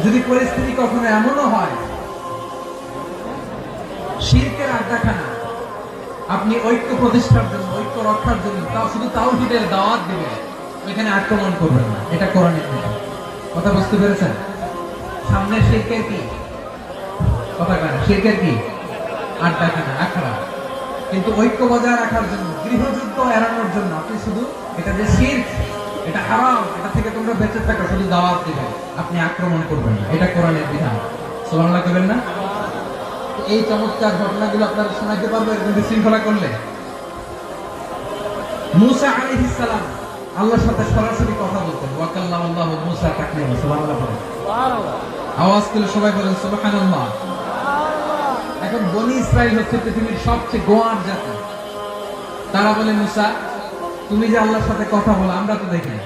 যদি পরিস্থিতি কখনো এমনও হয় শিরকের আড্ডাখানা, আপনি ঐক্য প্রতিষ্ঠার জন্য, ঐক্য রক্ষার জন্য শুধু তাওহীদের দাওয়াত দিবেন, ওইখানে আক্রমণ করবেন না। এটা কোরআনের নিয়ম। কথা বুঝতে পেরেছেন? সামনে শিরকের কি কথা কানা, শিরকের কি আড্ডাখানা, আখড়া। কিন্তু ঐক্য বজায় রাখার জন্য, গৃহযুদ্ধ এড়ানোর জন্য আপনি শুধু এটা যে শিরক, এটা হারাম, এটা থেকে তোমরা বেঁচে থাকো, শুধু দাওয়াত দিবেন, আপনি আক্রমণ করবেন না। এটা কোরআনের বিধান। সুবহানাল্লাহ করবেন না? এই চমৎকার ঘটনাগুলো আপনারা শোনাতে পারবো এরকম বিশৃঙ্খলা করলে। মুসা আলাইহিস সালাম আল্লাহর সাথে সরাসরি কথা বলতেন। ওয়া কাল্লামাল্লাহু মুসা তাকলিমা। সুবহানাল্লাহ বলেন। আওয়াজ করে সবাই বলেন সুবহানাল্লাহ। এখন বনি ইসরাইল হচ্ছে পৃথিবীর সবচেয়ে গোয়ার জাতি। তারা বলে, মুসা তুমি যে আল্লাহর সাথে কথা বলো আমরা তো দেখি না,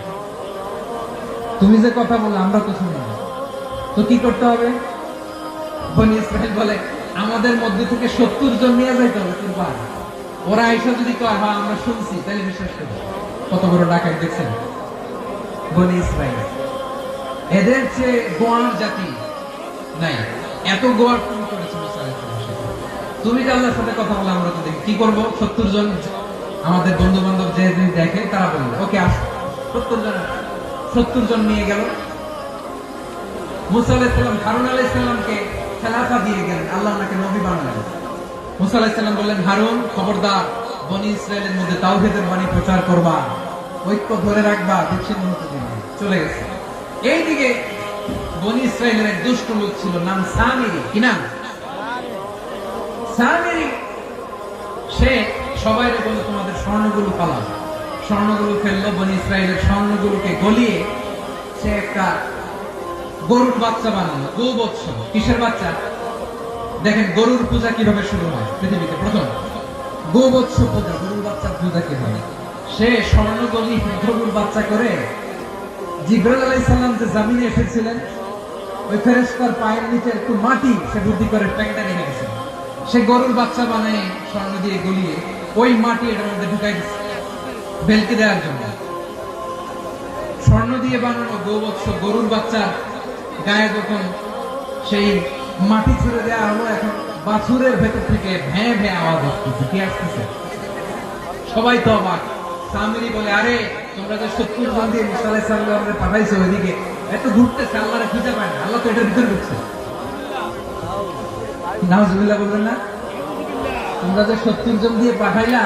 তুমি যে কথা বলো আমরা তো শুনি না, তো কি করতে হবে? বনি ইসরাইল বলে, আমাদের মধ্যে থেকে 70 জন নিয়ে যাইতে হবে কুরবান। ওরা আইসা যদি কয় হ্যাঁ আমরা শুনছি, তাহলে বিশ্বাস করবে। কত বড় ডাকাত দেখছেন বনি ইসরাইল। এদের চেয়ে গোয়ার জাতি নাই। এত গোয়ার তুমি করেছো মুসা আলাইহিস সালাম। তুমি যে আল্লাহর সাথে কথা বলে আমরা তো দেখি, কি করব? 70 জন আমাদের বন্ধু বান্ধব যে দেখে তারা বলবে ওকে আসো। 70 জন নিয়ে গেল। মুসা আলাইহিস সালাম হারুন আলাইহিস সালামকে খেলাফা দিয়ে গেলেন, আল্লাহ ওনাকে নবী বানালেন। মুসা আলাইহিস সালাম বললেন, হারুন খবরদার, বনি ইসরায়েলের মধ্যে তাওহীদের বাণী প্রচার করবা, ঐক্য ধরে রাখবা, বিচ্ছিন্নতা দিবা। চলে গেছে। এইদিকে বনি ইসরায়েলের এক দুষ্ট লোক ছিল, নাম সামিরি। কি নাম? সামিরি। সে সবাইরে বলে তোমাদের স্বর্ণগুলো পালাও। স্বর্ণগুলো ফেললো, বনি ইসরায়েলের স্বর্ণগুলোকে গলিয়ে সে একটা গরুর বাচ্চা বানালো। গোবৎস। কিসের বাচ্চা? দেখেন গরুর পূজা কিভাবে শুরু হয় পৃথিবীতে প্রথম। গোবৎস পূজা, গরুর বাচ্চার পূজা কিভাবে? সে স্বর্ণ গলি গরুর বাচ্চা করে জিবরাইল আলাইহিস সালাম যে জমিনে এসেছিলেন, ওই ফেরেশতার পায়ের নিচে একটু মাটি সে বুদ্ধি করে প্যাকেটে রেখে গেছে। সে গরুর বাচ্চা বানায় স্বর্ণ দিয়ে গলিয়ে ওই মাটি এটার মধ্যে ঢুকাই দিচ্ছে বেলকে দেওয়ার জন্য। স্বর্ণ দিয়ে বানানো গোবৎস গরুর বাচ্চা গায়ে যখন সেই মাটি ছুড়ে দেওয়া হলো, এখন বাছুরের ভেতর থেকে ভ্যাঁ ভ্যাঁ আওয়াজ আসতেছে। কি আসতেছে? সবাই তো অবাক। সামিরি বলে, আরে তোমরা যে 70 জন দিয়ে মুসা আলাইহিস সালামকে পাঠাইছো ওইদিকে, এত ঘুরতেছে, আল্লাহরে খুঁজে পায় না, আল্লাহ তো এটার ভিতরে ঢুকছে। নাউজুবিল্লাহ বলবেন না? তোমরা যে 70 জন দিয়ে পাঠাইলা,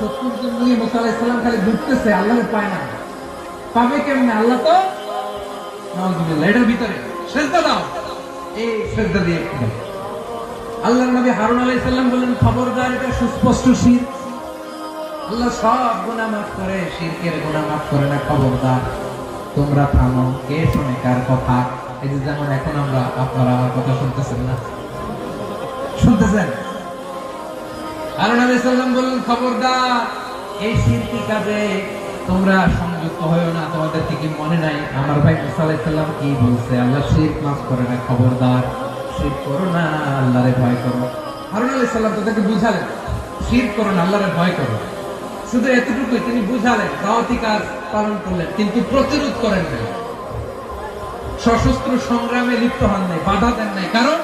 70 জন দিয়ে মুসা আলাইহিস সালাম খালি ঘুরতেছে, আল্লাহরে পায় না। পাবে কেমনে? আল্লাহ তো নাউজুবিল্লাহ এটার ভিতরে। সেজদা দাও। এই সেজদা দিয়ে আল্লাহর নবী হারুন আলাইহিস সালাম বললেন, খবরদার, এটা সুস্পষ্ট শিরক। আল্লাহ সব গুনাহ মাফ করে, শিরকের গুনাহ মাফ করে না। খবরদার, তোমরা থামো। কে শুনে কার কথা? এই যে যেমন এখন আমরা, আপনারা আমার কথা শুনতেছেন না? শুনতেছেন? হারুন আলাইহিস সালাম বললেন, খবরদার, এই শিরকি কাজে তোমরা সংযুক্ত হয়ো না। তোমাদের কি মনে নাই আমার ভাই মুসা আলাইহিস সালাম কি বলছে? আল্লাহ শিরক মাফ করে না। খবরদার, শিরক করো না, আল্লাহরে ভয় করো। হারুন আলাইহিস সালাম তাদেরকে বুঝালেন, শিরক করো না, আল্লাহরে ভয় করো। শুধু এতটুকুই তিনি বুঝালেন, দাওয়াতি কাজ পালন করলেন, কিন্তু প্রতিরোধ করেন নাই, সশস্ত্র সংগ্রামে লিপ্ত হন নাই, বাধা দেন নাই। কারণ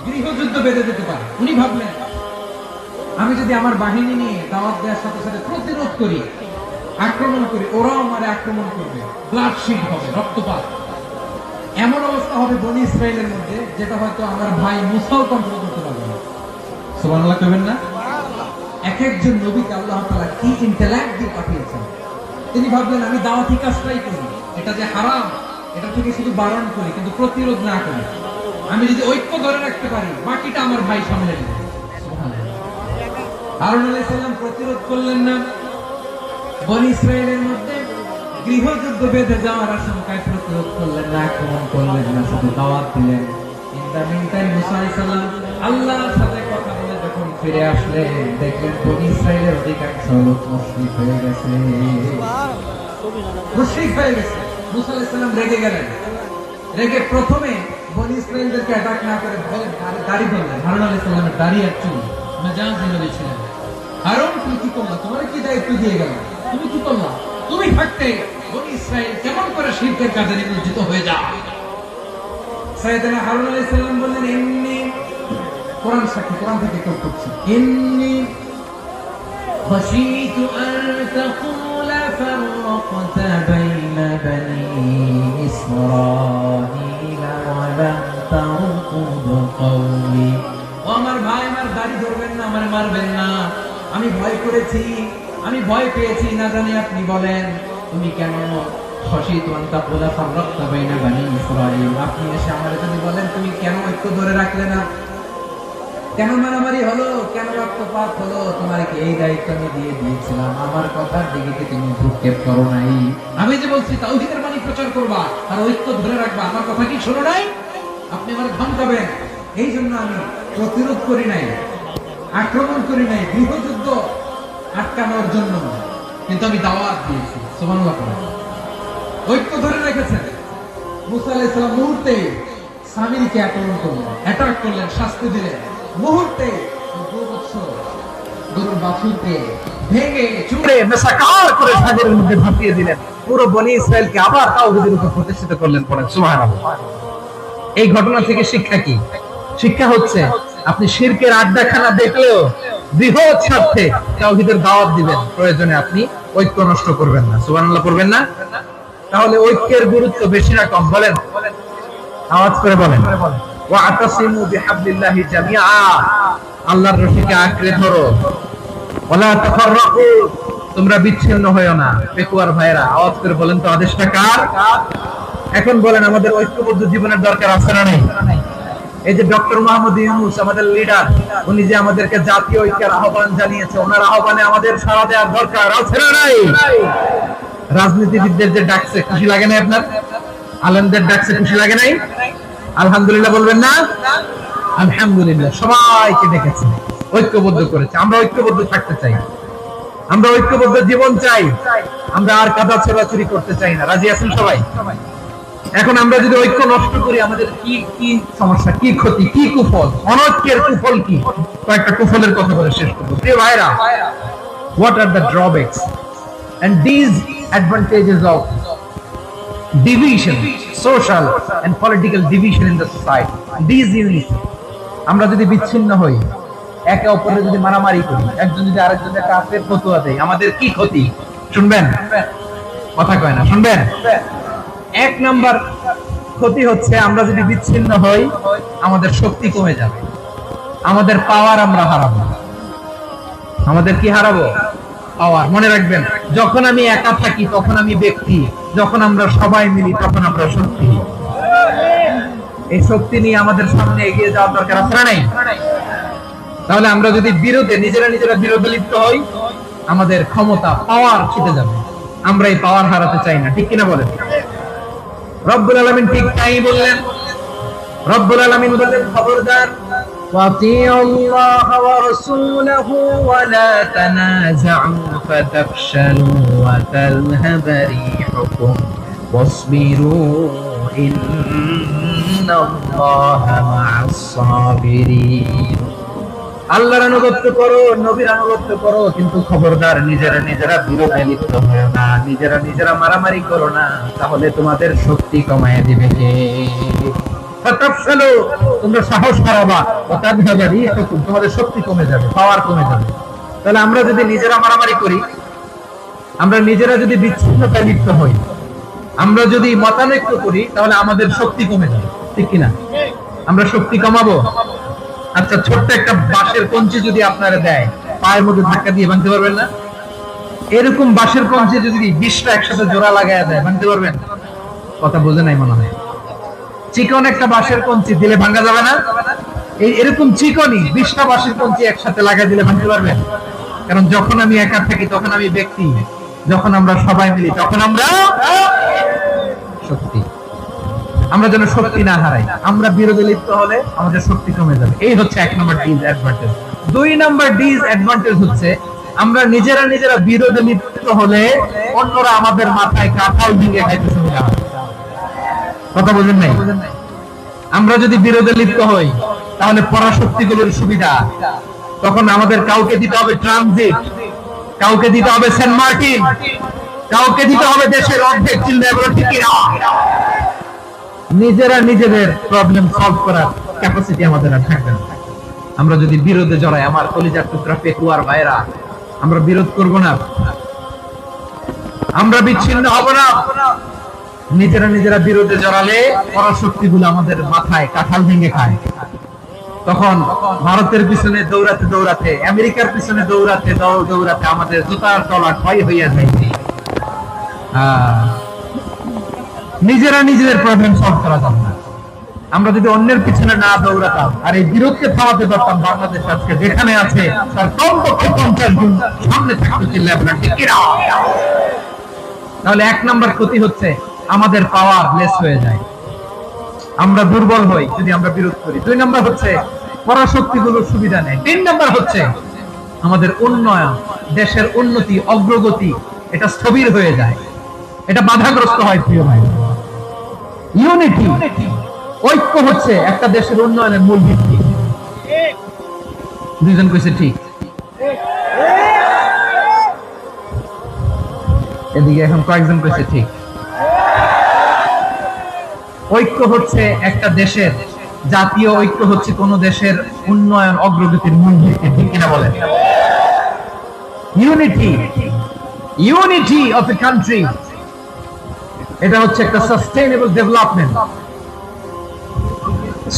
গৃহযুদ্ধ বেঁধে যেতে পারে। উনি ভাবলেন, আমি যদি আমার বাহিনী নিয়ে দাওয়াত দেওয়ার সাথে সাথে প্রতিরোধ করি, আক্রমণ করি, ওরাও আমারে আক্রমণ করবে, ব্লাডশিট হবে, রক্তপাত। এমন অবস্থা হবে বনি ইসরায়েলের মধ্যে, যেটা হয়তো আমার ভাই মুসাও কন্ট্রোল করতে পারবে না। সুবহানাল্লাহ কইবেন না? এক একজন নবীকে আল্লাহ তাআলা কি ইন্টেলেক্ট দিয়ে পাঠিয়েছেন। তিনি ভাবলেন, আমি দাওয়াতি কাজটাই করি, এটা যে হারাম এটা থেকে শুধু বারণ করি, কিন্তু প্রতিরোধ না করি। আমি যদি ঐক্য ধরে রাখতে পারি, বাকিটা আমার ভাই সামলে নেবে। হারুন আলাইহিস সালাম প্রতিরোধ করলেন না। বনি ইসরায়েলের মধ্যে গৃহযুদ্ধ বেঁধে যাওয়ার আশঙ্কায় প্রতিরোধ করলেন না, আক্রমণ করলেন না, শুধু দাওয়াত দিলেন। ইন দ্য মিনটাইম মুসা আলাইহিস সালাম আল্লাহর সাথে কথা বলে যখন ফিরে আসলেন, দেখলেন বনি ইসরায়েলের অধিকাংশ লোক মুশরিক হয়ে গেছে। মুশরিক হয়ে গেছে। মুসা আলাইহিস সালাম রেগে গেলেন। রেগে প্রথমে বনি ইসরায়েলদেরকে অ্যাটাক না করে দাড়ি ধরলেন। হারুন আলাইহিস সালামের দাড়ি আর চুল মেজাজি নবী ছিলেন। হারুন, তুমি কি করলা? তোমার কি দায়িত্ব দিয়ে গেল? তুমি কি করলা? তুমি থাকতে বনি ইসরায়েল কেমন করে শিরকের কাজে নিমজ্জিত হয়ে যায়? সাইয়েদনা হারুন আলাইহিস সালাম বললেন, ইন্নী, কোরআন সাক্ষী, কোরআন থেকে কেউ করছে, ইন্নী خشيت أن تقول فرقت بين بني إسرائيل ولم ترقب قولي। আমার ভাই, আমার দাড়ি ধরবেন না, আমার মারবেন না, আমি ভয় করেছি, আমি ভয় পেয়েছি, না জানি আপনি বলেন তুমি কেন খশিত আন তাকুলা ফাররাকতা বাইনা বানি ইসরাঈল, আপনি এসে আমারে যদি বলেন তুমি কেন ঐক্য ধরে রাখলে না, কেন মারামারি হলো, কেন রক্তপাত হলো, তোমার কি এই দায়িত্ব আমি দিয়ে দিয়েছিলাম, আমার কথার দিকে কি তুমি ভ্রুক্ষেপ করো নাই? আমি যে বলছি তাওহীদের বাণী প্রচার করবা আর ঐক্য ধরে রাখবা, আমার কথা কি শোনো নাই? আপনি আমার ধমকাবেন, এই জন্য আমি প্রতিরোধ করি নাই, আক্রমণ করি নাই, গৃহযুদ্ধ আটকানোর জন্য, কিন্তু আমি দাওয়াত দিয়েছি। সুবহানাল্লাহ। ঐক্য ধরে রেখেছেন। মুসা আলাইহিস সালাম মুহূর্তে সামিরীকে আক্রমণ করলেন, অ্যাটাক করলেন, শাস্তি দিলেন। মুহূর্তে গরুর বাছুরকে ভেঙে চুরে মেসাকার করে সাগরের মধ্যে ভাসিয়ে দিলেন। পুরো বনি ইসরায়েলকে আবার তাওহীদের উপর প্রতিষ্ঠিত করলেন। পড়েন সুবহানাল্লাহ। এই ঘটনা থেকে শিক্ষা কি? শিক্ষা হচ্ছে আপনি শিরকের আড্ডাখানা দেখলেও বৃহৎ স্বার্থে তাওহীদের দাওয়াত দিবেন, প্রয়োজনে আপনি ঐক্য নষ্ট করবেন না। সুবহানাল্লাহ পড়বেন না? তাহলে ঐক্যের গুরুত্ব বেশি না কম? বলেন, আওয়াজ করে বলেন। ওয়াতাসিমু বিহাবলিল্লাহি জামিআ, আল্লাহর রশিকে আঁকড়ে ধরো। ওয়ালা তাফাররাকু, তোমরা বিচ্ছিন্ন হয়ো না। পেকুয়ার ভাইরা আওয়াজ করে বলেন তো, আদেশটা কার? এখন বলেন, আমাদের ঐক্যবদ্ধ জীবনের দরকার আছে না নেই? এই যে ডক্টর মোহাম্মদ ইউনূস আমাদের লিডার, উনি যে আমাদেরকে জাতীয় ঐক্যের আহ্বান জানিয়েছে, ওনার আহ্বানে আমাদের সাড়া দেওয়ার দরকার আছে না নাই? রাজনীতিবিদদের যে ডাকছে, খুশি লাগে না আপনার? আলেমদের ডাকছে, খুশি লাগে নাই? আলহামদুলিল্লাহ বলবেন না? আলহামদুলিল্লাহ, সবাইকে ডেকেছে, ঐক্যবদ্ধ করেছে। আমরা ঐক্যবদ্ধ থাকতে চাই, আমরা ঐক্যবদ্ধ জীবন চাই, আমরা আর কাদা ছোড়াছুরি করতে চাই না। রাজি আছেন সবাই? এখন আমরা যদি ঐক্য নষ্ট করি, আমাদের কি কি সমস্যা, কি ক্ষতি, কি কুফল? অনৈক্যের কুফল কি? কয়েকটা কুফলের কথা বলে শেষ করব। প্রিয় ভাইরা, what are the drawbacks and disadvantages of division, social and political division in the society? Disunity, আমরা যদি বিচ্ছিন্ন হই, একে অপরের যদি মারামারি করি, একজন যদি আরেকজনের কাফের ফতোয়া দেয়, আমাদের কি ক্ষতি? শুনবেন? কথা কয় না, শুনবেন? এক নাম্বার ক্ষতি হচ্ছে, আমরা যদি বিচ্ছিন্ন হই, আমাদের শক্তি কমে যাবে, আমাদের পাওয়ার আমরা হারাবো। আমাদের কি হারাবো? পাওয়ার। মনে রাখবেন, যখন আমি একা থাকি তখন আমি ব্যক্তি, যখন আমরা সবাই মিলি তখন আমরা শক্তি। এই শক্তি নিয়ে আমাদের সামনে এগিয়ে যাওয়ার দরকার আছে না নাই? তাহলে আমরা যদি বিরোধে নিজেরা বিরোধে লিপ্ত হই, আমাদের ক্ষমতা, পাওয়ার ছুটে যাবে। আমরা এই পাওয়ার হারাতে চাই না, ঠিক কিনা বলেন? রব্বুল আলামিন ঠিক তাই বললেন। রব্বুল আলামিন বললেন, খবরদার, ওয়াতিউল্লাহ ওয়া রাসূলাহু ওয়া লা তানাযাউ ফাতাফশালু ওয়া তাযহাবা রিহুকুম ওয়াসবিরু ইন্নাল্লাহা মা'আস সাবিরিন। আল্লাহর আনুগত্য করো, নবীর আনুগত্য করো, কিন্তু খবরদার নিজেরা বিরোধে লিপ্ত হয়ো না, নিজেরা মারামারি করো না, তাহলে তোমাদের শক্তি কমায় দিবে কে? ফাতাফশালু, তোমরা সাহস হারাবা, ওয়া তাযহাবা রিহুকুম, তোমাদের শক্তি কমে যাবে, পাওয়ার কমে যাবে। তাহলে আমরা যদি নিজেরা মারামারি করি, আমরা নিজেরা যদি বিচ্ছিন্নতায় লিপ্ত হই, আমরা যদি মতানৈক্য করি, তাহলে আমাদের শক্তি কমে যাবে, ঠিক কিনা? আমরা শক্তি কমাবো। আচ্ছা, ছোট্ট একটা বাঁশের কঞ্চি যদি আপনারা দেয়, পায়ের মধ্যে ধাক্কা দিয়ে ভাঙতে পারবেন না? এরকম বাঁশের কঞ্চি যদি 20টা একসাথে জোড়া লাগায় দেয়, ভাঙতে পারবেন? কথা বোঝে নাই মনে হয়। চিকন একটা বাঁশের কঞ্চি দিলে ভাঙা যাবে না? এরকম চিকনই 20টা বাঁশের কঞ্চি একসাথে লাগাই দিলে ভাঙতে পারবেন? কারণ যখন আমি একা থাকি তখন আমি ব্যক্তি, যখন আমরা সবাই মিলি তখন আমরা শক্তি। আমরা যেন শক্তি না হারাই। আমরা বিরোধে লিপ্ত হলে আমাদের শক্তি কমে যাবে। এই হচ্ছে 1 নম্বর ডিসঅ্যাডভান্টেজ। 2 নম্বর ডিসঅ্যাডভান্টেজ হচ্ছে, আমরা নিজেরা বিরোধে লিপ্ত হলে অন্যরা আমাদের মাথায় কাঁঠাল ভেঙে খাইতে সুবিধা হয়। কথা বুঝেন নাই? আমরা যদি বিরোধে লিপ্ত হই, তাহলে পরাশক্তিগুলোর সুবিধা, তখন আমাদের কাউকে দিতে হবে ট্রানজিট, কাউকে দিতে হবে সেন্ট মার্টিন, কাউকে দিতে হবে দেশের অর্ধেক চিল্লা, ঠিক কিনা? নিজেরা নিজেদের প্রবলেম সলভ করার ক্যাপাসিটি আমাদের আর থাকবে না। আমরা যদি বিরোধে জড়াই, আমার কলিজার টুকরা পেকুয়ার ভাইরা, আমরা বিরোধ করব না, আমরা বিচ্ছিন্ন হব না। নিজেরা নিজেরা বিরোধে জড়ালে পরাশক্তিগুলো আমাদের মাথায় কাঁঠাল ভেঙে খায়। তখন ভারতের পিছনে দৌড়াতে দৌড়াতে, আমেরিকার পিছনে দৌড়াতে দৌড়াতে আমাদের জুতার তলা ক্ষয় হইয়া যাইবে। নিজেরা নিজেদের প্রবলেম সলভ করা যাবে না। আমরা যদি অন্যের পিছনে না দৌড়াতাম আর এই বিরোধকে থামাতে পারতাম, বাংলাদেশ আজকে যেখানে আছে তার কমপক্ষে 50 গুণ সামনে থাকতে চিল্লা আপনার ঠিক কিনা? তাহলে 1 নাম্বার ক্ষতি হচ্ছে আমাদের পাওয়ার লেস হয়ে যায়, আমরা দুর্বল হই যদি আমরা বিরোধ করি। 2 নাম্বার হচ্ছে পরাশক্তিগুলোর সুবিধা নেয়। 3 নাম্বার হচ্ছে আমাদের উন্নয়ন, দেশের উন্নতি, অগ্রগতি এটা স্থবির হয়ে যায়, এটা বাধাগ্রস্ত হয়। প্রিয় ভাই, ইউনিটি, ঐক্য হচ্ছে একটা দেশের উন্নয়নের মূল ভিত্তি। দুইজন কইছে ঠিক, এদিকে এখন কয়েকজন কইছে ঠিক। ঐক্য হচ্ছে একটা দেশের, জাতীয় ঐক্য হচ্ছে কোন দেশের উন্নয়ন অগ্রগতির মূল ভিত্তি, ঠিক কিনা বলেন? Unity, unity of a country, এটা হচ্ছে একটা সাস্টেইনেবল ডেভেলপমেন্ট,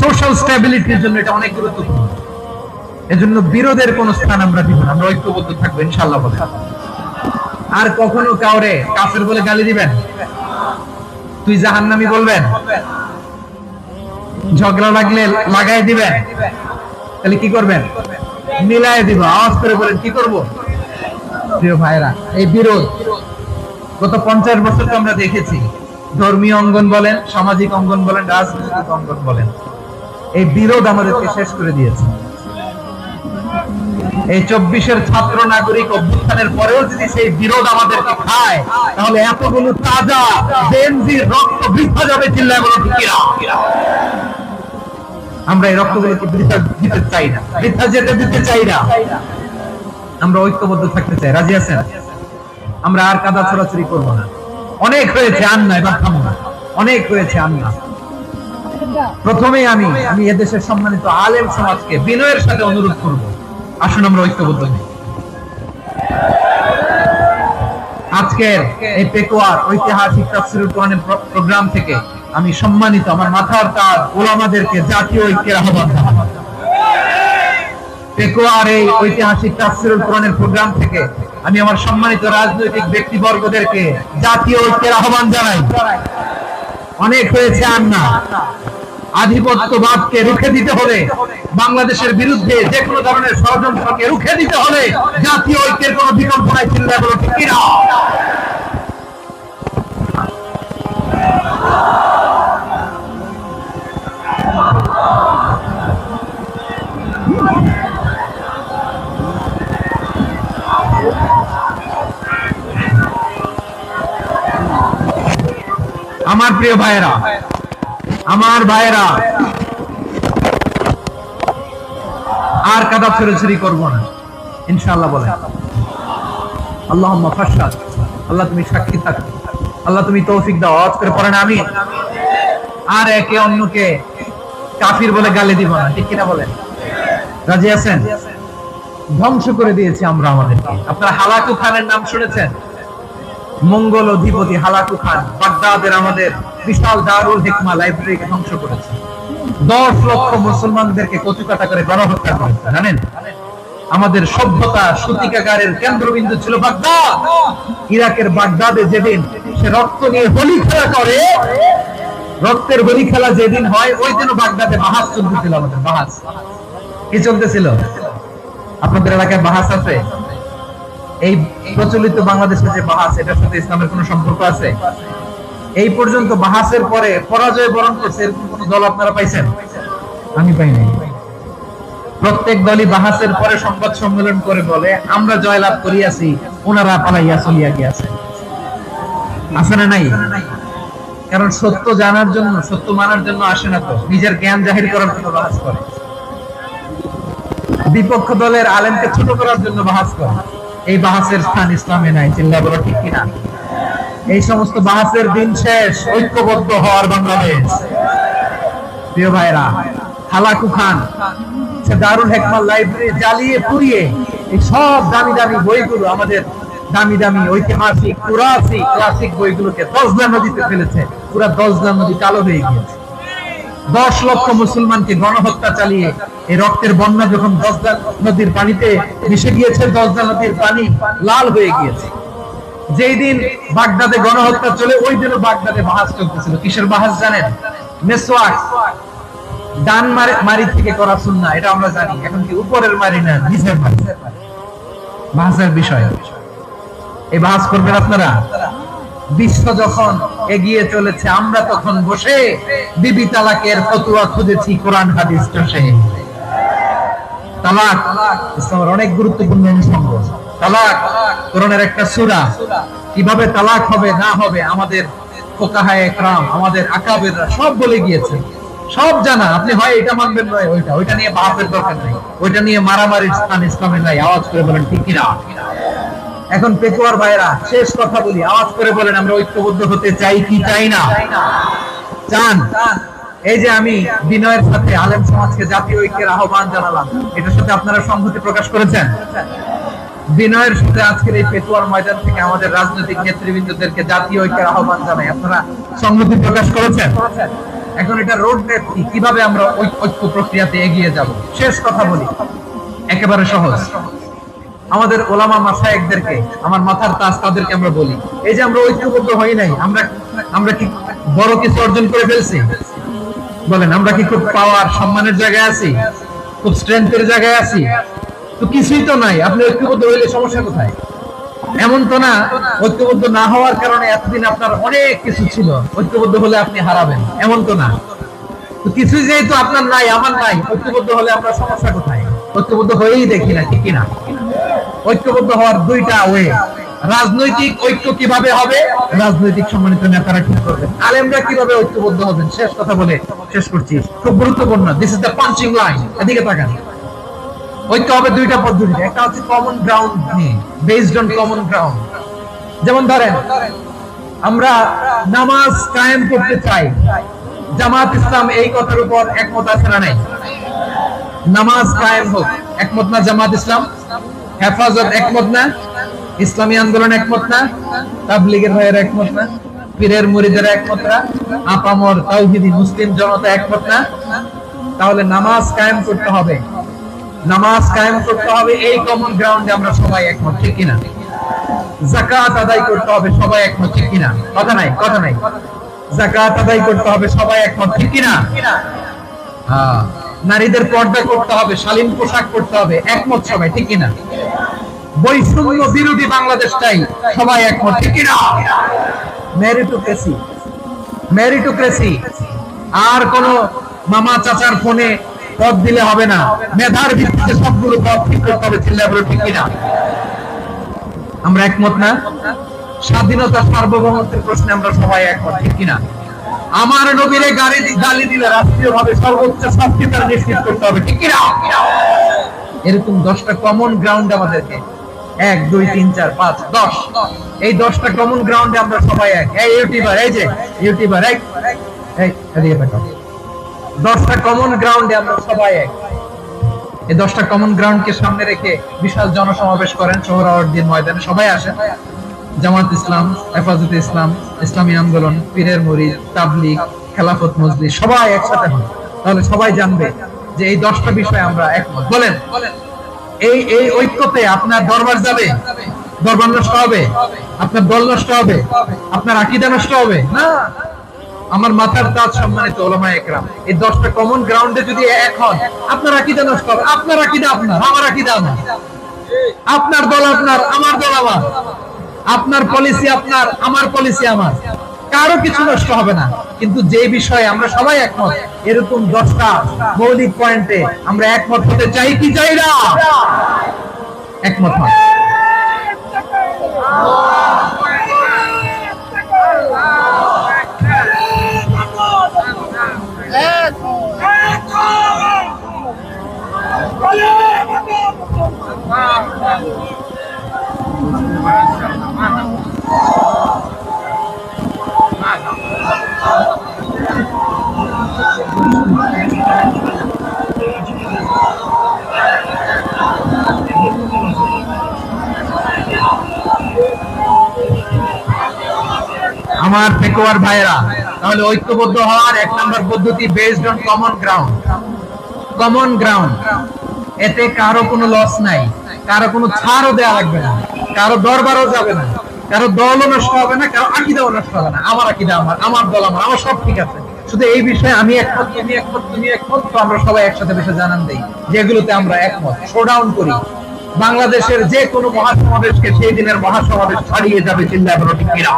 সোশ্যাল স্ট্যাবিলিটির জন্য এটা অনেক গুরুত্বপূর্ণ। এজন্য বিরোধের কোন স্থান আমরা দিব না, আমরা ঐক্যবদ্ধ থাকবো ইনশাআল্লাহ। বলে আর কখনো কাউরে কাফের বলে গালি দিবেন, তুই জাহান্নামী বলবেন, ঝগড়া লাগলে লাগাই দিবেন, তাহলে কি করবেন? মিলাই দিব, আওয়াজ করে বলেন কি করব? প্রিয় ভাইরা, এই বিরোধ গত 50 বছর তো আমরা দেখেছি, ধর্মীয় অঙ্গন বলেন, সামাজিক অঙ্গন বলেন, রাজনৈতিক অঙ্গন বলেন, এই বিরোধ আমাদেরকে শেষ করে দিয়েছে। এই 24-এর ছাত্র নাগরিক অভ্যুত্থানের পরেও যদি সেই বিরোধ আমাদেরকে খায়, তাহলে এতগুলো তাজা জেনজির রক্ত বৃথা যাবে, চিল্লায় বলে ঠিক কিনা? আমরা এই রক্তগুলোকে বৃথা দিতে চাই না, বৃথা যেতে দিতে চাই না। আমরা ঐক্যবদ্ধ থাকতে চাই। রাজি আছেন? আমরা আর কাদা ছোড়াছুড়ি করবো না। অনেক হয়েছে, আন না, এবার থামো না, অনেক হয়েছে, আন না। প্রথমেই আমি এদেশের সম্মানিত আলেম সমাজকে বিনয়ের সাথে অনুরোধ করব, আসুন আমরা ঐক্যবদ্ধ হই। আজকের এই পেকুয়ার ঐতিহাসিক তাফসীরুল কোরআনের প্রোগ্রাম থেকে আমি সম্মানিত আমার মাথার তাজ ওলামাদেরকে জাতীয় ঐক্যের আহ্বান জানাই। পেকুয়ার এই ঐতিহাসিক তাফসীরুল কোরআনের প্রোগ্রাম থেকে আমি আমার সম্মানিত রাজনৈতিক ব্যক্তিবর্গদেরকে জাতীয় ঐক্যের আহ্বান জানাই। অনেক হয়েছে, আর না। আধিপত্যবাদকে রুখে দিতে হলে, বাংলাদেশের বিরুদ্ধে যে কোনো ধরনের ষড়যন্ত্রকে রুখে দিতে হলে জাতীয় ঐক্যের কোনো বিকল্প নাই, চিন্তা করো ঠিক কিনা? আমার প্রিয় ভাইয়েরা, আমার ভাইয়েরা, আর কাদা ছেড়াছড়ি করব না ইনশাআল্লাহ। বলেন আল্লাহুম্মা ফাশহাদ, আল্লাহ তুমি সাক্ষী থাকো, আল্লাহ তুমি তৌফিক দাও। আওয়াজ করে পড়েন আমিন। আর একে অন্যকে কাফির বলে গালি দিব না, ঠিক কিনা বলেন? রাজি আছেন? ধ্বংস করে দিয়েছি আমরা আমাদেরকে। আপনারা হালাকু খানের নাম শুনেছেন? মঙ্গল অধিপতি হালাকু খান বাগদাদের আমাদের বিশাল দারুল হিকমা লাইব্রেরিকে ধ্বংস করেছে। 10 লক্ষ মুসলমানদেরকে কচুকাটা করে গণহত্যা করেছে। জানেন, আমাদের সভ্যতা সূতিকাগারের কেন্দ্রবিন্দু ছিল বাগদাদ। ইরাকের বাগদাদে যেদিন সে রক্ত নিয়ে হোলি খেলা করে, রক্তের হোলি খেলা যেদিন হয়, ওই দিনও বাগদাদে বাহাস চলতেছিল। আমাদের বাহাস কি চলতেছিল? আপনাদের এলাকায় বাহাস আছে? এই প্রচলিত বাংলাদেশের যে বাহাস, এটার সাথে ইসলামের কোন সম্পর্ক আছে? এই পর্যন্ত বাহাসের পরে পরাজয় বরণ করছে এরকম কোন দল আপনারা পাইছেন? আমি পাইনি। প্রত্যেক দলই বাহাসের পরে সংবাদ সম্মেলন করে বলে আমরা জয়লাভ করিয়াছি, ওনারা পালাইয়া চলিয়া গিয়াছে। আছে না নাই? কারণ সত্য জানার জন্য, সত্য মানার জন্য আসে না, তো নিজের জ্ঞান জাহির করার জন্য বাহাস করে। বিপক্ষ দলের আলেমকে ছোট করার জন্য বাহাস করে। এই বাহাসের স্থান ইসলামে নাই, চিল্লা বলো ঠিক কিনা? এই সমস্ত বাহাসের দিন শেষ, ঐক্যবদ্ধ হওয়ার বাংলাদেশ। প্রিয় ভাইরা, হালাকু খান সে দারুল হেকমত লাইব্রেরি জ্বালিয়ে পুড়িয়ে এই সব দামি দামি বইগুলো, আমাদের দামি দামি ঐতিহাসিক ক্লাসিক বইগুলোকে দজলা নদীতে ফেলেছে। পুরা দজলা নদী কালো হয়ে গিয়েছে। 10 লক্ষ মুসলমানকে গণহত্যা চালিয়ে এই রক্তের বন্যা যখন দজলা নদীর পানিতে মিশে গিয়েছে, দজলা নদীর পানি লাল হয়ে গিয়েছে। যেই দিন বাগদাদে গণহত্যা চলে, ওই দিনও বাগদাদে বাহাস চলতেছিল। কিসের বাহাস জানেন? মেসওয়াক, ডান মারি থেকে করা সুন্নাহ, এটা আমরা জানি। এখন কি উপরের মারি না, নিচের মারি, বাহাসের বিষয়। এই বাহাস করবেন আপনারা। বিশ্ব যখন এগিয়ে চলেছে, আমরা তখন বসে বিবি তালাকের ফতোয়া খুঁজেছি কোরআন হাদিস চষে। তালাক ইসলামের অনেক গুরুত্বপূর্ণ অনুষঙ্গ। তালাক কোরআনের একটা সূরা। কিভাবে তালাক হবে না হবে আমাদের ফুকাহায়ে ইকরাম, আমাদের আকাবেররা সব বলে গিয়েছে, সব জানা। আপনি হয় এটা মানবেন, নয় ওইটা নিয়ে বাহাসের দরকার নেই, ওইটা নিয়ে মারামারির স্থান ইসলামে নাই। আওয়াজ করে বলেন ঠিক কিনা? এখন পেকুয়ার ভাইরা, শেষ কথা বলি, আওয়াজ করে বলেন আমরা ঐক্যবদ্ধ হতে চাই কি চাই না? চান? এই যে আমি বিনয়ের সাথে আলেম সমাজকে জাতীয় ঐক্যের আহ্বান জানালাম, এটার সাথে আপনারা সংহতি প্রকাশ করেছেন? বিনয়ের সাথে আজকের এই পেকুয়ার ময়দান থেকে আমাদের রাজনৈতিক নেতৃবৃন্দদেরকে জাতীয় ঐক্যের আহ্বান জানাই, আপনারা সংহতি প্রকাশ করেছেন? এখন এটা রোড ম্যাপ কি, কিভাবে আমরা ঐক্য প্রক্রিয়াতে এগিয়ে যাব? শেষ কথা বলি, একেবারে সহজ। আমাদের ওলামা মাশায়েখদেরকে, আমার মাথার তাজ, তাদেরকে আমরা বলি, এই যে আমরা ঐক্যবদ্ধ হই নাই, আমরা কি বড় কিছু অর্জন করে ফেলছি? বলেন, আমরা কি খুব পাওয়ার সম্মানের জায়গায় আছি? খুব স্ট্রেংথের জায়গায় আছি? তো কিছুই তো নাই। আপনি ঐক্যবদ্ধ হইলে সমস্যা কোথায়? এমন তো না ঐক্যবদ্ধ না হওয়ার কারণে এতদিন আপনার অনেক কিছু ছিল, ঐক্যবদ্ধ হলে আপনি হারাবেন, এমন তো না। তো কিছুই যেহেতু আপনার নাই, আমার নাই, ঐক্যবদ্ধ হলে আমরা সমস্যা কোথায়? ঐক্যবদ্ধ হয়েই দেখি না, ঠিক কিনা? ঐক্যবদ্ধ হওয়ার দুইটা ওয়ে। রাজনৈতিক ঐক্য কিভাবে হবে? রাজনৈতিক সম্মানিত নেতারা ঠিক করবেন। আলেমরা কিভাবে ঐক্যবদ্ধ হবেন? শেষ কথা বলে শেষ করছি, খুব গুরুত্বপূর্ণ। This is the punching line. এদিকে তাকান। ঐক্য হবে দুইটা পদ্ধতিতে। একটা হচ্ছে কমন গ্রাউন্ড নিয়ে, বেসড অন কমন গ্রাউন্ড। যেমন ধরেন, আমরা নামাজ কায়েম করতে চাই, জামাত ইসলাম এই কথার উপর একমত আছে না নাই? নামাজ কায়েম হোক, একমত না জামাত ইসলাম? হেফাজত একমত না? ইসলামী আন্দোলন একমত না? তাবলীগের ভাইয়েরা একমত না? পীরের মুরিদেরা একমত না? আপামর তাওহীদি মুসলিম জনতা একমত না? তাহলে নামাজ কায়েম করতে হবে। নামাজ কায়েম করতে হবে, এই কমন গ্রাউন্ডে আমরা সবাই একমত, ঠিক কিনা? যাকাত আদায় করতে হবে, সবাই একমত, ঠিক কিনা? কথা নাই, কথা নাই। যাকাত আদায় করতে হবে, সবাই একমত, ঠিক কিনা? হ্যাঁ। নারীদের পর্দা করতে হবে, শালীন পোশাক করতে হবে, একমত সবাই, ঠিক কিনা? বৈষম্য বিরোধী বাংলাদেশটাই সবাই একমত, ঠিক কিনা? Meritocracy, meritocracy. আর কোন মামা চাচার ফোনে পদ দিলে হবে না, মেধার ভিত্তিতে সবগুলো পদ ঠিক করতে হবে, চিল্লায় বলো ঠিক কিনা? আমরা একমত না? স্বাধীনতা সার্বভৌমত্বের প্রশ্নে আমরা সবাই একমত, ঠিক কিনা? আমার নবীরে গালি দিলে রাষ্ট্রীয়ভাবে সর্বোচ্চ শাস্তি তার নিশ্চিত করতে হবে, ঠিক কিনা? এরকম 10টা কমন গ্রাউন্ড আমাদেরকে, 1 2 3 4 5 10, এই 10টা কমন গ্রাউন্ডে আমরা সবাই এক। এই ইউটিউবার, এই যে ইউটিউবার, এই এদিকে তাকাও। 10টা কমন গ্রাউন্ডে আমরা সবাই এক। এই 10টা কমন গ্রাউন্ডকে সামনে রেখে বিশাল জনসমাবেশ করেন সোহরাওয়ার্দীর ময়দানে, সবাই আসেন। জামাত ইসলাম, হেফাজতে ইসলাম, ইসলামী আন্দোলন, পীরের মুরিদ, তাবলীগ, খেলাফত মজলিস, সবাই একসাথে হন। তাহলে সবাই জানবে যে এই 10টা বিষয়ে আমরা একমত। বলেন, এই এই ঐক্যতে আপনার দরবার যাবে? দরবার নষ্ট হবে? আপনার দল নষ্ট হবে? আপনার আকীদা নষ্ট হবে না? আমার মাথার তাজ সম্মানিত উলামায়ে ইকরাম, এই 10টা কমন গ্রাউন্ডে যদি এক হন, আপনার আকীদা নষ্ট হবে? আপনার আকীদা আপনার, আমার আকীদা আমার। আপনার দল আপনার, আমার দল আমার। আপনার পলিসি আপনার, আমার পলিসি আমার। কারো কিছু নষ্ট হবে না। কিন্তু যে বিষয়ে আমরা সবাই একমত, এরকম 10টা মৌলিক পয়েন্টে আমরা একমত হতে চাই কি চাই না? একমত হন। আমার পেকোয়ার ভাইরা, তাহলে ঐক্যবদ্ধ হওয়ার এক নম্বর পদ্ধতি based on common ground. Common ground, এতে কারো কোনো লস নাই, কারো কোনো ছাড়ও দেওয়া লাগবে না, কারো দরবারও যাবে না, কারো দলও নষ্ট হবে না, কারো আকিদাও নষ্ট হবে না। আমার আকিদা আমার, আমার দল আমার, আমার সব ঠিক আছে। শুধু এই বিষয়ে আমি একমত, তুমি একমত, তুমি একমত, তো আমরা সবাই একসাথে বসে জানান দেই যেগুলোতে আমরা একমত, শোডাউন করি। বাংলাদেশের যে কোনো মহাসমাবেশকে সেই দিনের মহাসমাবেশ ছাড়িয়ে যাবে, চিল্লায় বলো ঠিক কিনা?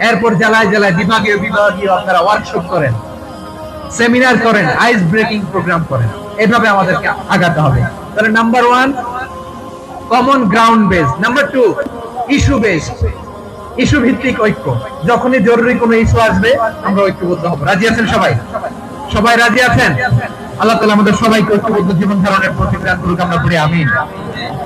এরপর জেলায় জেলায় বিভাগীয় বিভাগীয় আপনারা ওয়ার্কশপ করেন, সেমিনার করেন, আইস ব্রেকিং প্রোগ্রাম করেন। এভাবে আমাদেরকে আগাতে হবে। তাহলে number 1 common ground base, number 2 issue base, issue ভিত্তিক ঐক্য। যখনই জরুরি কোনো ইস্যু আসবে আমরা ঐক্যবদ্ধ হব। রাজি আছেন সবাই? সবাই রাজি আছেন? আল্লাহ তাআলা আমাদের সবাইকে ঐক্যবদ্ধ জীবন ধারণের প্রতি দান করুক, আমরা করি আমিন।